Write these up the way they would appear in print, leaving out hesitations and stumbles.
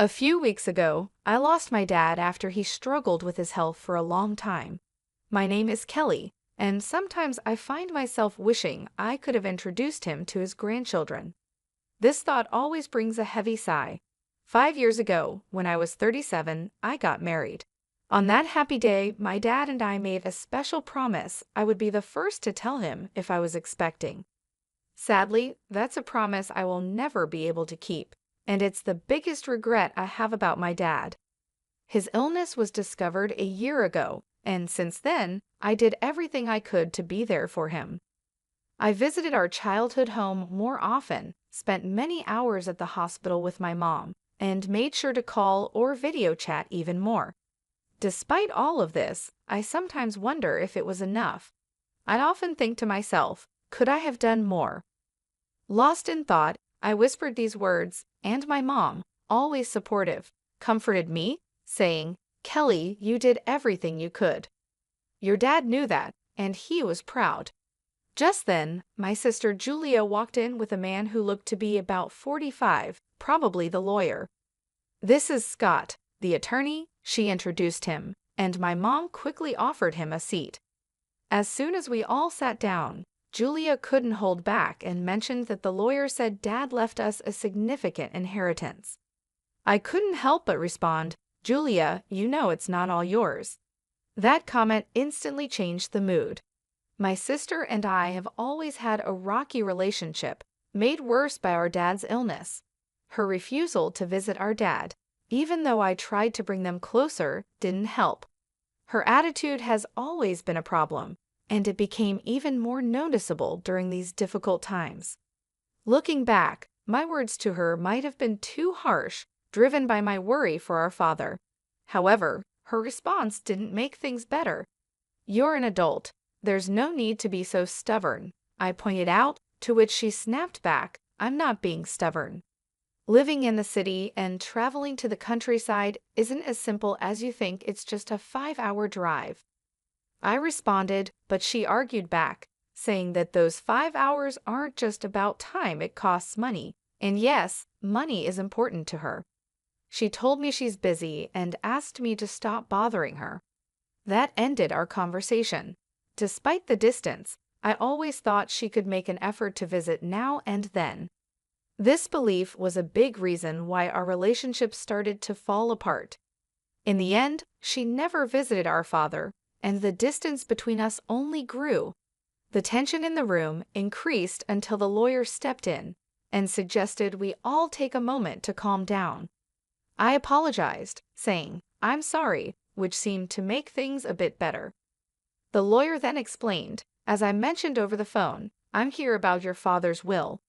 A few weeks ago, I lost my dad after he struggled with his health for a long time. My name is Kelly, and sometimes I find myself wishing I could have introduced him to his grandchildren. This thought always brings a heavy sigh. 5 years ago, when I was 37, I got married. On that happy day, my dad and I made a special promise I would be the first to tell him if I was expecting. Sadly, that's a promise I will never be able to keep, and it's the biggest regret I have about my dad. His illness was discovered a year ago, and since then, I did everything I could to be there for him. I visited our childhood home more often, spent many hours at the hospital with my mom, and made sure to call or video chat even more. Despite all of this, I sometimes wonder if it was enough. I often think to myself, could I have done more? Lost in thought, I whispered these words, and my mom, always supportive, comforted me, saying, "Kelly, you did everything you could. Your dad knew that, and he was proud." Just then, my sister Julia walked in with a man who looked to be about 45, probably the lawyer. "This is Scott, the attorney," she introduced him, and my mom quickly offered him a seat. As soon as we all sat down, Julia couldn't hold back and mentioned that the lawyer said Dad left us a significant inheritance. I couldn't help but respond, "Julia, you know it's not all yours." That comment instantly changed the mood. My sister and I have always had a rocky relationship, made worse by our dad's illness. Her refusal to visit our dad, even though I tried to bring them closer, didn't help. Her attitude has always been a problem, and it became even more noticeable during these difficult times. Looking back, my words to her might have been too harsh, driven by my worry for our father. However, her response didn't make things better. "You're an adult. There's no need to be so stubborn," I pointed out, to which she snapped back, "I'm not being stubborn. Living in the city and traveling to the countryside isn't as simple as you think. It's just a 5-hour drive." I responded, but she argued back, saying that those 5 hours aren't just about time, it costs money. And yes, money is important to her. She told me she's busy and asked me to stop bothering her. That ended our conversation. Despite the distance, I always thought she could make an effort to visit now and then. This belief was a big reason why our relationship started to fall apart. In the end, she never visited our father, and the distance between us only grew. The tension in the room increased until the lawyer stepped in and suggested we all take a moment to calm down. I apologized, saying, "I'm sorry," which seemed to make things a bit better. The lawyer then explained, "As I mentioned over the phone, I'm here about your father's will."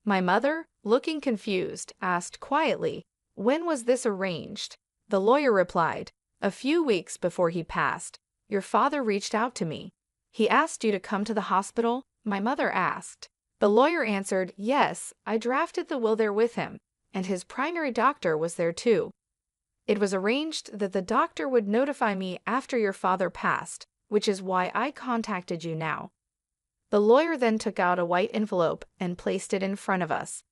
My mother, looking confused, asked quietly, "When was this arranged?" The lawyer replied, "A few weeks before he passed. Your father reached out to me. He asked you to come to the hospital?" My mother asked. The lawyer answered, "Yes, I drafted the will there with him, and his primary doctor was there too. It was arranged that the doctor would notify me after your father passed, which is why I contacted you now." The lawyer then took out a white envelope and placed it in front of us.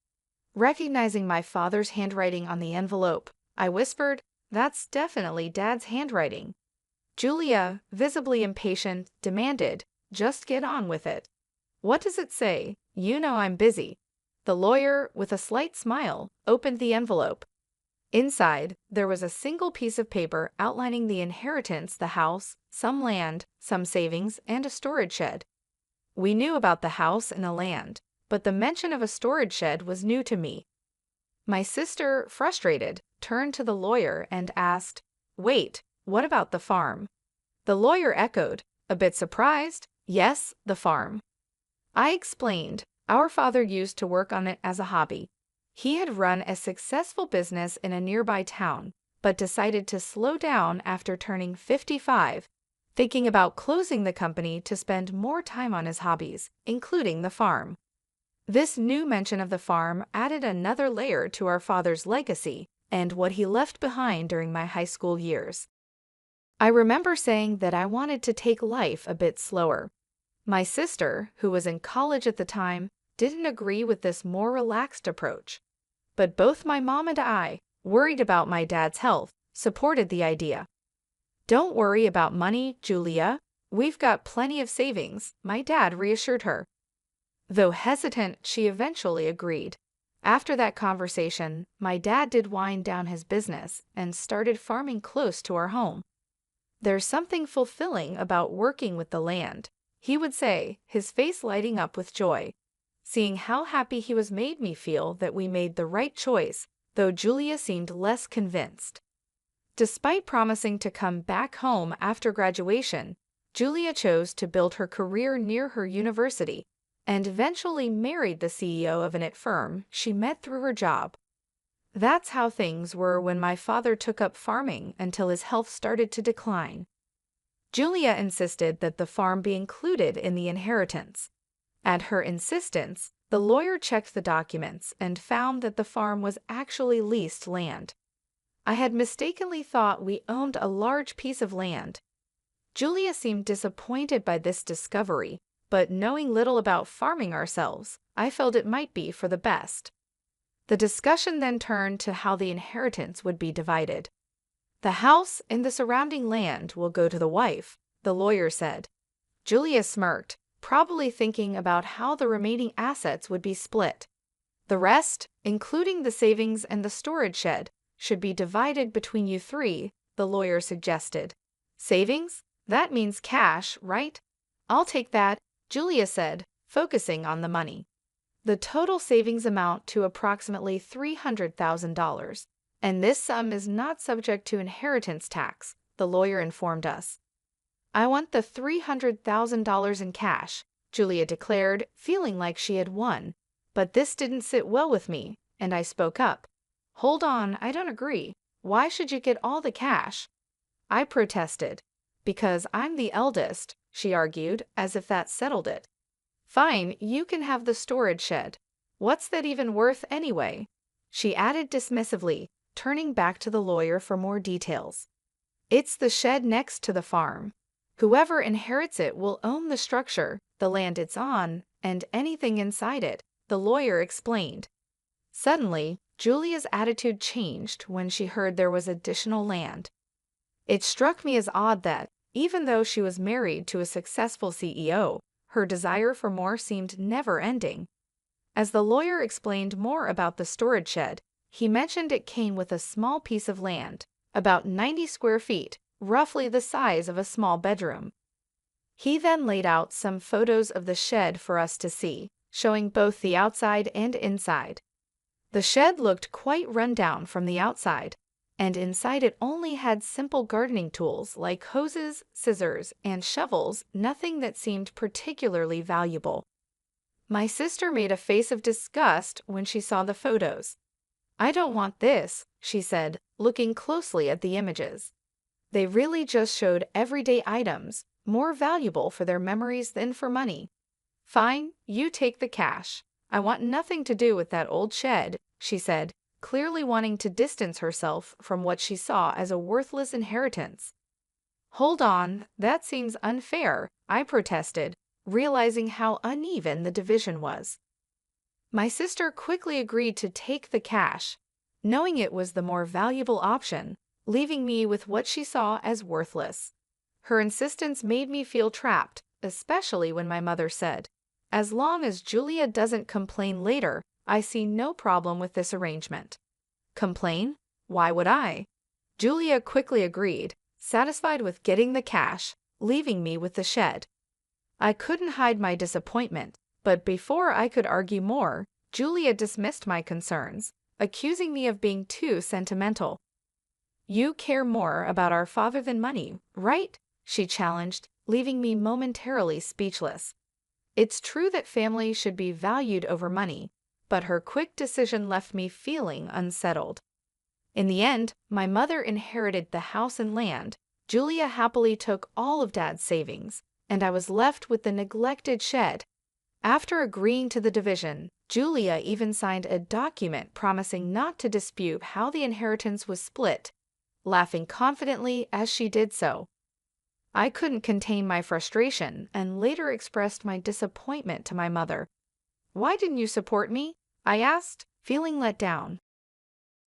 Recognizing my father's handwriting on the envelope, I whispered, "That's definitely Dad's handwriting." Julia, visibly impatient, demanded, "Just get on with it." "What does it say? You know I'm busy." The lawyer, with a slight smile, opened the envelope. Inside, there was a single piece of paper outlining the inheritance, the house, some land, some savings, and a storage shed. We knew about the house and the land, but the mention of a storage shed was new to me. My sister, frustrated, turned to the lawyer and asked, "Wait, what about the farm?" The lawyer echoed, a bit surprised, "Yes, the farm." I explained, our father used to work on it as a hobby. He had run a successful business in a nearby town, but decided to slow down after turning 55, thinking about closing the company to spend more time on his hobbies, including the farm. This new mention of the farm added another layer to our father's legacy and what he left behind during my high school years. I remember saying that I wanted to take life a bit slower. My sister, who was in college at the time, didn't agree with this more relaxed approach. But both my mom and I, worried about my dad's health, supported the idea. "Don't worry about money, Julia. We've got plenty of savings," my dad reassured her. Though hesitant, she eventually agreed. After that conversation, my dad did wind down his business and started farming close to our home. "There's something fulfilling about working with the land," he would say, his face lighting up with joy. Seeing how happy he was made me feel that we made the right choice, though Julia seemed less convinced. Despite promising to come back home after graduation, Julia chose to build her career near her university and eventually married the CEO of an IT firm she met through her job. That's how things were when my father took up farming until his health started to decline. Julia insisted that the farm be included in the inheritance. At her insistence, the lawyer checked the documents and found that the farm was actually leased land. I had mistakenly thought we owned a large piece of land. Julia seemed disappointed by this discovery, but knowing little about farming ourselves, I felt it might be for the best. The discussion then turned to how the inheritance would be divided. "The house and the surrounding land will go to the wife," the lawyer said. Julia smirked, probably thinking about how the remaining assets would be split. "The rest, including the savings and the storage shed, should be divided between you three," the lawyer suggested. "Savings? That means cash, right?" "I'll take that," Julia said, focusing on the money. "The total savings amount to approximately $300,000, and this sum is not subject to inheritance tax," the lawyer informed us. "I want the $300,000 in cash," Julia declared, feeling like she had won. But this didn't sit well with me, and I spoke up. "Hold on, I don't agree. Why should you get all the cash?" I protested. "Because I'm the eldest," she argued, as if that settled it. "Fine, you can have the storage shed. What's that even worth anyway?" she added dismissively, turning back to the lawyer for more details. "It's the shed next to the farm. Whoever inherits it will own the structure, the land it's on, and anything inside it," the lawyer explained. Suddenly, Julia's attitude changed when she heard there was additional land. It struck me as odd that, even though she was married to a successful CEO, her desire for more seemed never-ending. As the lawyer explained more about the storage shed, he mentioned it came with a small piece of land, about 90 square feet, roughly the size of a small bedroom. He then laid out some photos of the shed for us to see, showing both the outside and inside. The shed looked quite run down from the outside, and inside it only had simple gardening tools like hoses, scissors, and shovels, nothing that seemed particularly valuable. My sister made a face of disgust when she saw the photos. "I don't want this," she said, looking closely at the images. They really just showed everyday items, more valuable for their memories than for money. "Fine, you take the cash. I want nothing to do with that old shed," she said, clearly wanting to distance herself from what she saw as a worthless inheritance. "Hold on, that seems unfair," I protested, realizing how uneven the division was. My sister quickly agreed to take the cash, knowing it was the more valuable option, leaving me with what she saw as worthless. Her insistence made me feel trapped, especially when my mother said, "As long as Julia doesn't complain later, I see no problem with this arrangement." Complain? Why would I? Julia quickly agreed, satisfied with getting the cash, leaving me with the shed. I couldn't hide my disappointment, but before I could argue more, Julia dismissed my concerns, accusing me of being too sentimental. "You care more about our father than money, right?" she challenged, leaving me momentarily speechless. It's true that family should be valued over money, but her quick decision left me feeling unsettled. In the end, my mother inherited the house and land, Julia happily took all of Dad's savings, and I was left with the neglected shed. After agreeing to the division, Julia even signed a document promising not to dispute how the inheritance was split, laughing confidently as she did so. I couldn't contain my frustration and later expressed my disappointment to my mother. "Why didn't you support me?" I asked, feeling let down.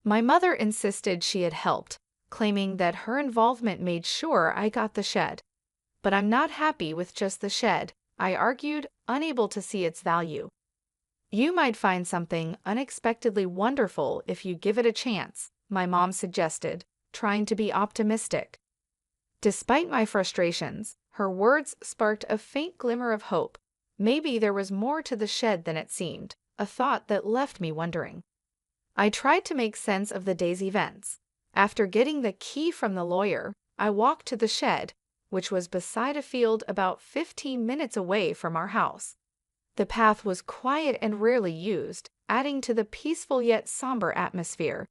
My mother insisted she had helped, claiming that her involvement made sure I got the shed. But I'm not happy with just the shed, I argued, unable to see its value. You might find something unexpectedly wonderful if you give it a chance, my mom suggested, trying to be optimistic. Despite my frustrations, her words sparked a faint glimmer of hope. Maybe there was more to the shed than it seemed, a thought that left me wondering. I tried to make sense of the day's events. After getting the key from the lawyer, I walked to the shed, which was beside a field about 15 minutes away from our house. The path was quiet and rarely used, adding to the peaceful yet somber atmosphere.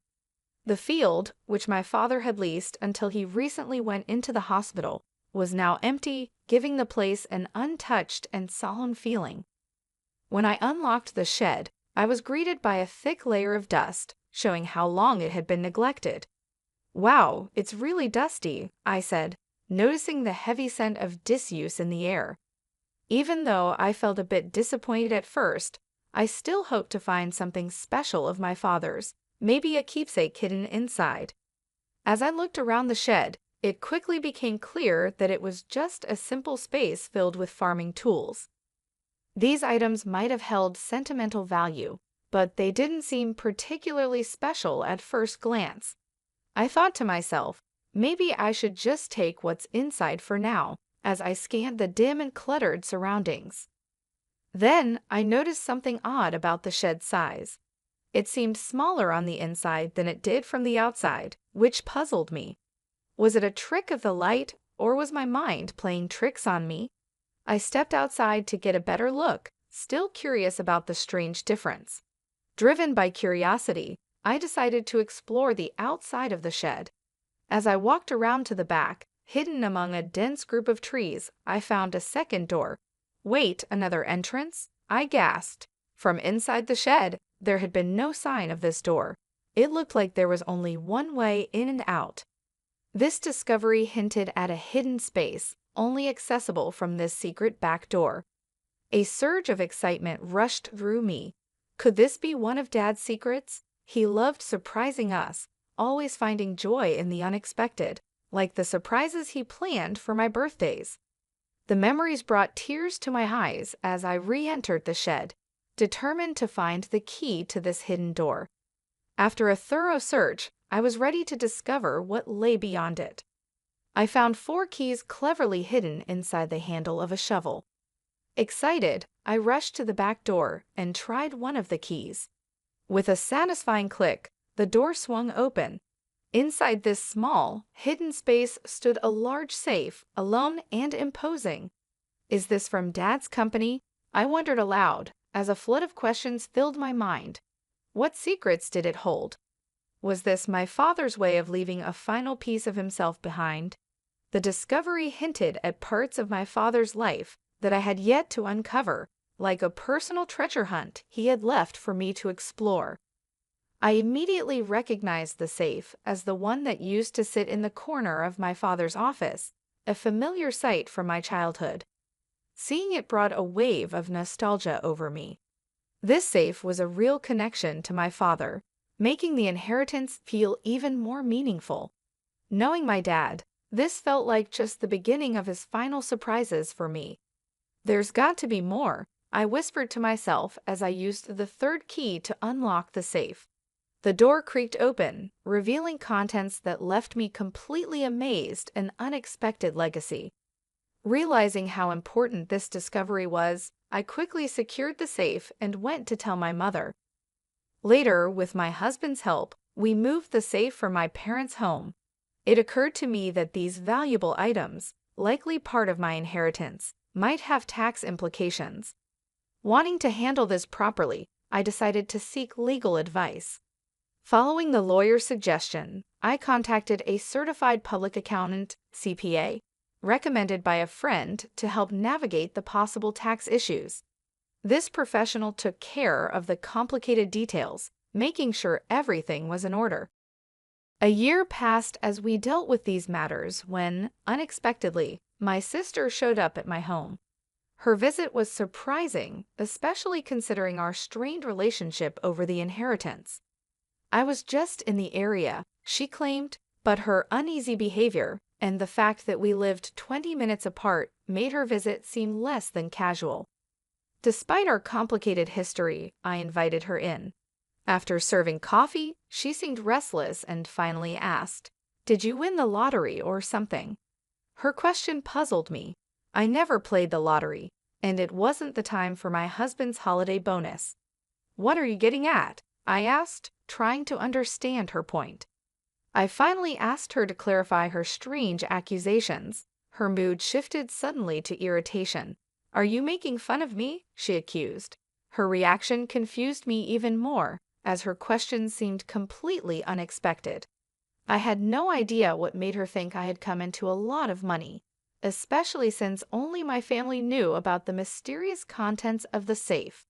The field, which my father had leased until he recently went into the hospital, was now empty, giving the place an untouched and solemn feeling. When I unlocked the shed, I was greeted by a thick layer of dust, showing how long it had been neglected. "Wow, it's really dusty," I said, noticing the heavy scent of disuse in the air. Even though I felt a bit disappointed at first, I still hoped to find something special of my father's, maybe a keepsake hidden inside. As I looked around the shed, it quickly became clear that it was just a simple space filled with farming tools. These items might have held sentimental value, but they didn't seem particularly special at first glance. I thought to myself, maybe I should just take what's inside for now, as I scanned the dim and cluttered surroundings. Then I noticed something odd about the shed's size. It seemed smaller on the inside than it did from the outside, which puzzled me. Was it a trick of the light, or was my mind playing tricks on me? I stepped outside to get a better look, still curious about the strange difference. Driven by curiosity, I decided to explore the outside of the shed. As I walked around to the back, hidden among a dense group of trees, I found a second door. "Wait, another entrance?" I gasped. From inside the shed, there had been no sign of this door. It looked like there was only one way in and out. This discovery hinted at a hidden space, only accessible from this secret back door. A surge of excitement rushed through me. Could this be one of Dad's secrets? He loved surprising us, always finding joy in the unexpected, like the surprises he planned for my birthdays. The memories brought tears to my eyes as I re-entered the shed, determined to find the key to this hidden door. After a thorough search, I was ready to discover what lay beyond it. I found 4 keys cleverly hidden inside the handle of a shovel. Excited, I rushed to the back door and tried one of the keys. With a satisfying click, the door swung open. Inside this small, hidden space stood a large safe, alone and imposing. "Is this from Dad's company?" I wondered aloud, as a flood of questions filled my mind. What secrets did it hold? Was this my father's way of leaving a final piece of himself behind? The discovery hinted at parts of my father's life that I had yet to uncover, like a personal treasure hunt he had left for me to explore. I immediately recognized the safe as the one that used to sit in the corner of my father's office, a familiar sight from my childhood. Seeing it brought a wave of nostalgia over me. This safe was a real connection to my father, making the inheritance feel even more meaningful. Knowing my dad, this felt like just the beginning of his final surprises for me. "There's got to be more," I whispered to myself as I used the 3rd key to unlock the safe. The door creaked open, revealing contents that left me completely amazed, an unexpected legacy. Realizing how important this discovery was, I quickly secured the safe and went to tell my mother. Later, with my husband's help, we moved the safe from my parents' home. It occurred to me that these valuable items, likely part of my inheritance, might have tax implications. Wanting to handle this properly, I decided to seek legal advice. Following the lawyer's suggestion, I contacted a certified public accountant, CPA, recommended by a friend to help navigate the possible tax issues. This professional took care of the complicated details, making sure everything was in order. A year passed as we dealt with these matters when, unexpectedly, my sister showed up at my home. Her visit was surprising, especially considering our strained relationship over the inheritance. I was just in the area, she claimed, but her uneasy behavior and the fact that we lived 20 minutes apart made her visit seem less than casual. Despite our complicated history, I invited her in. After serving coffee, she seemed restless and finally asked, "Did you win the lottery or something?" Her question puzzled me. I never played the lottery, and it wasn't the time for my husband's holiday bonus. "What are you getting at?" I asked, trying to understand her point. I finally asked her to clarify her strange accusations. Her mood shifted suddenly to irritation. "Are you making fun of me?" she accused. Her reaction confused me even more, as her question seemed completely unexpected. I had no idea what made her think I had come into a lot of money, especially since only my family knew about the mysterious contents of the safe.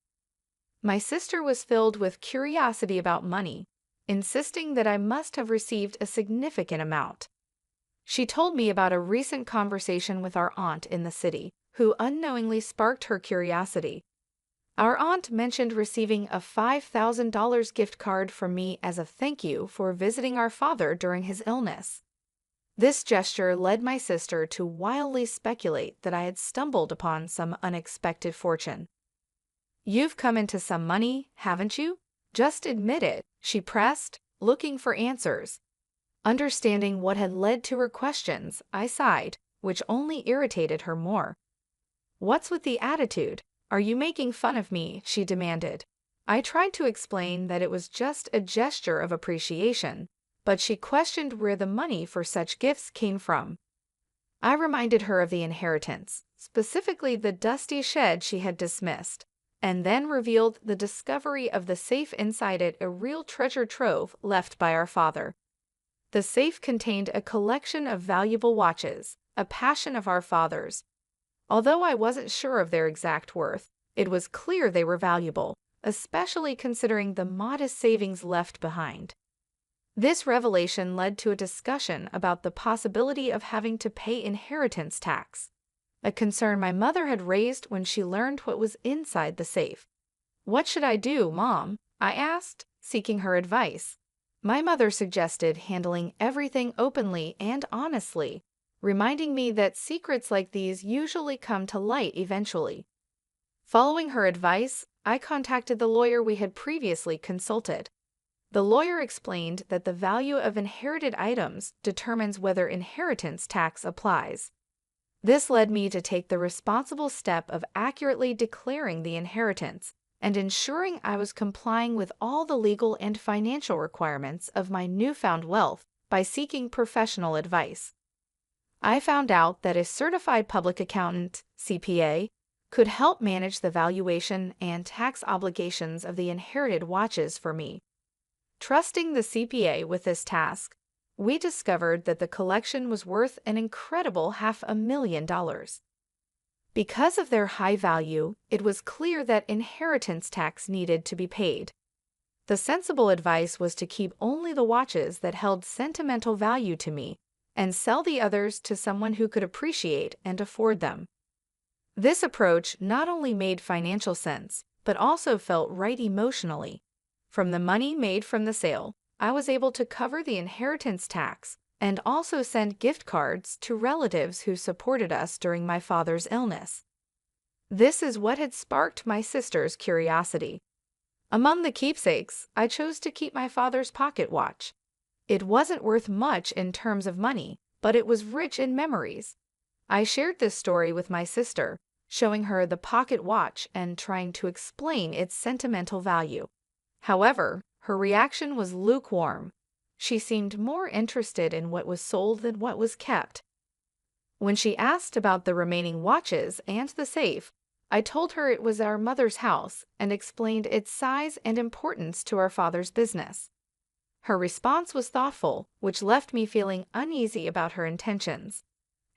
My sister was filled with curiosity about money, insisting that I must have received a significant amount. She told me about a recent conversation with our aunt in the city, who unknowingly sparked her curiosity. Our aunt mentioned receiving a $5,000 gift card from me as a thank you for visiting our father during his illness. This gesture led my sister to wildly speculate that I had stumbled upon some unexpected fortune. "You've come into some money, haven't you? Just admit it," she pressed, looking for answers. Understanding what had led to her questions, I sighed, which only irritated her more. "What's with the attitude? Are you making fun of me?" she demanded. I tried to explain that it was just a gesture of appreciation, but she questioned where the money for such gifts came from. I reminded her of the inheritance, specifically the dusty shed she had dismissed, and then revealed the discovery of the safe inside it, a real treasure trove left by our father. The safe contained a collection of valuable watches, a passion of our father's. Although I wasn't sure of their exact worth, it was clear they were valuable, especially considering the modest savings left behind. This revelation led to a discussion about the possibility of having to pay inheritance tax, a concern my mother had raised when she learned what was inside the safe. "What should I do, Mom?" I asked, seeking her advice. My mother suggested handling everything openly and honestly, reminding me that secrets like these usually come to light eventually. Following her advice, I contacted the lawyer we had previously consulted. The lawyer explained that the value of inherited items determines whether inheritance tax applies. This led me to take the responsible step of accurately declaring the inheritance and ensuring I was complying with all the legal and financial requirements of my newfound wealth by seeking professional advice. I found out that a certified public accountant, CPA, could help manage the valuation and tax obligations of the inherited watches for me. Trusting the CPA with this task, we discovered that the collection was worth an incredible $500,000. Because of their high value, it was clear that inheritance tax needed to be paid. The sensible advice was to keep only the watches that held sentimental value to me and sell the others to someone who could appreciate and afford them. This approach not only made financial sense, but also felt right emotionally. From the money made from the sale, I was able to cover the inheritance tax and also send gift cards to relatives who supported us during my father's illness. This is what had sparked my sister's curiosity. Among the keepsakes, I chose to keep my father's pocket watch. It wasn't worth much in terms of money, but it was rich in memories. I shared this story with my sister, showing her the pocket watch and trying to explain its sentimental value. However, her reaction was lukewarm. She seemed more interested in what was sold than what was kept. When she asked about the remaining watches and the safe, I told her it was our mother's house and explained its size and importance to our father's business. Her response was thoughtful, which left me feeling uneasy about her intentions.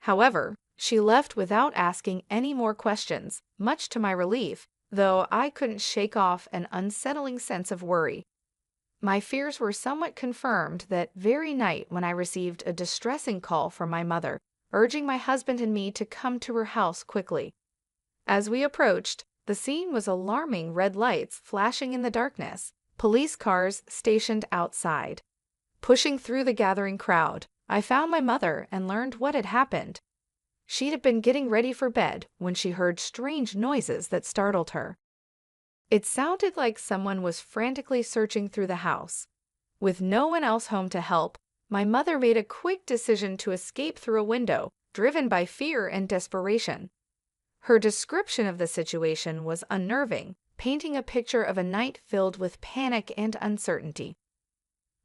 However, she left without asking any more questions, much to my relief, though I couldn't shake off an unsettling sense of worry. My fears were somewhat confirmed that very night when I received a distressing call from my mother, urging my husband and me to come to her house quickly. As we approached, the scene was alarming: red lights flashing in the darkness, police cars stationed outside. Pushing through the gathering crowd, I found my mother and learned what had happened. She'd been getting ready for bed when she heard strange noises that startled her. It sounded like someone was frantically searching through the house. With no one else home to help, my mother made a quick decision to escape through a window, driven by fear and desperation. Her description of the situation was unnerving, painting a picture of a night filled with panic and uncertainty.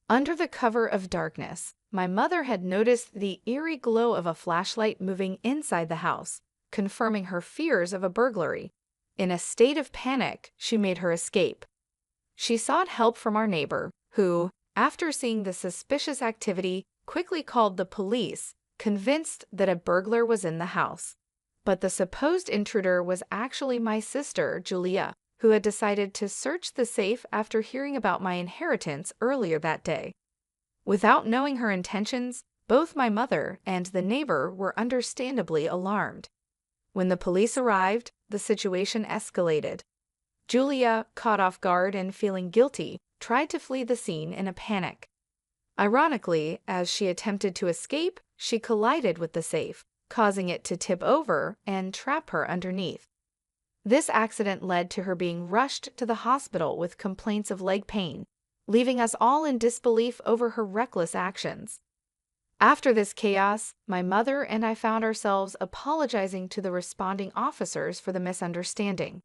Under the cover of darkness, my mother had noticed the eerie glow of a flashlight moving inside the house, confirming her fears of a burglary. In a state of panic, she made her escape. She sought help from our neighbor, who, after seeing the suspicious activity, quickly called the police, convinced that a burglar was in the house. But the supposed intruder was actually my sister, Julia, who had decided to search the safe after hearing about my inheritance earlier that day. Without knowing her intentions, both my mother and the neighbor were understandably alarmed. When the police arrived, the situation escalated. Julia, caught off guard and feeling guilty, tried to flee the scene in a panic. Ironically, as she attempted to escape, she collided with the safe, causing it to tip over and trap her underneath. This accident led to her being rushed to the hospital with complaints of leg pain, leaving us all in disbelief over her reckless actions. After this chaos, my mother and I found ourselves apologizing to the responding officers for the misunderstanding.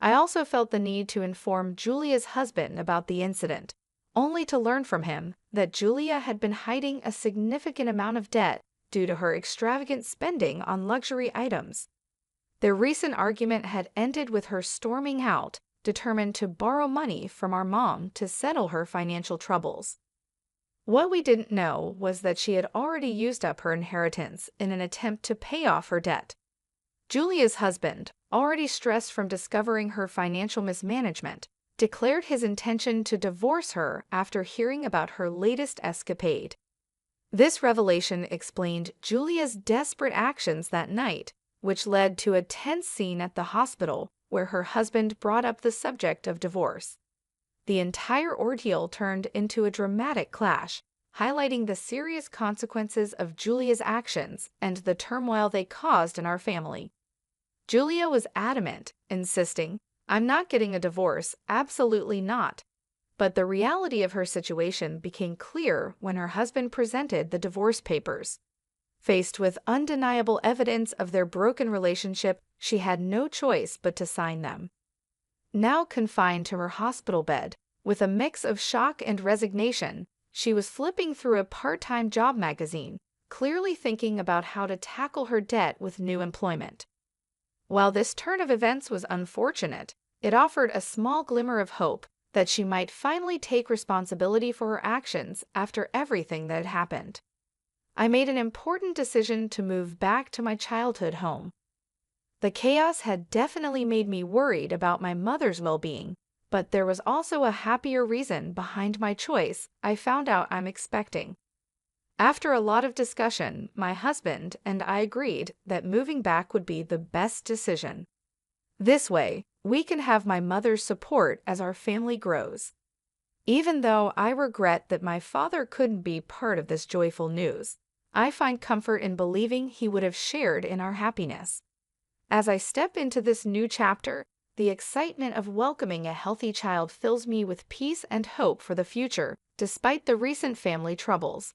I also felt the need to inform Julia's husband about the incident, only to learn from him that Julia had been hiding a significant amount of debt due to her extravagant spending on luxury items. Their recent argument had ended with her storming out, determined to borrow money from our mom to settle her financial troubles. What we didn't know was that she had already used up her inheritance in an attempt to pay off her debt. Julia's husband, already stressed from discovering her financial mismanagement, declared his intention to divorce her after hearing about her latest escapade. This revelation explained Julia's desperate actions that night, which led to a tense scene at the hospital where her husband brought up the subject of divorce. The entire ordeal turned into a dramatic clash, highlighting the serious consequences of Julia's actions and the turmoil they caused in our family. Julia was adamant, insisting, "I'm not getting a divorce, absolutely not." But the reality of her situation became clear when her husband presented the divorce papers. Faced with undeniable evidence of their broken relationship, she had no choice but to sign them. Now confined to her hospital bed, with a mix of shock and resignation, she was flipping through a part-time job magazine, clearly thinking about how to tackle her debt with new employment. While this turn of events was unfortunate, it offered a small glimmer of hope that she might finally take responsibility for her actions after everything that had happened. I made an important decision to move back to my childhood home. The chaos had definitely made me worried about my mother's well-being, but there was also a happier reason behind my choice I found out I'm expecting. After a lot of discussion, my husband and I agreed that moving back would be the best decision. This way, we can have my mother's support as our family grows. Even though I regret that my father couldn't be part of this joyful news, I find comfort in believing he would have shared in our happiness. As I step into this new chapter, the excitement of welcoming a healthy child fills me with peace and hope for the future, despite the recent family troubles.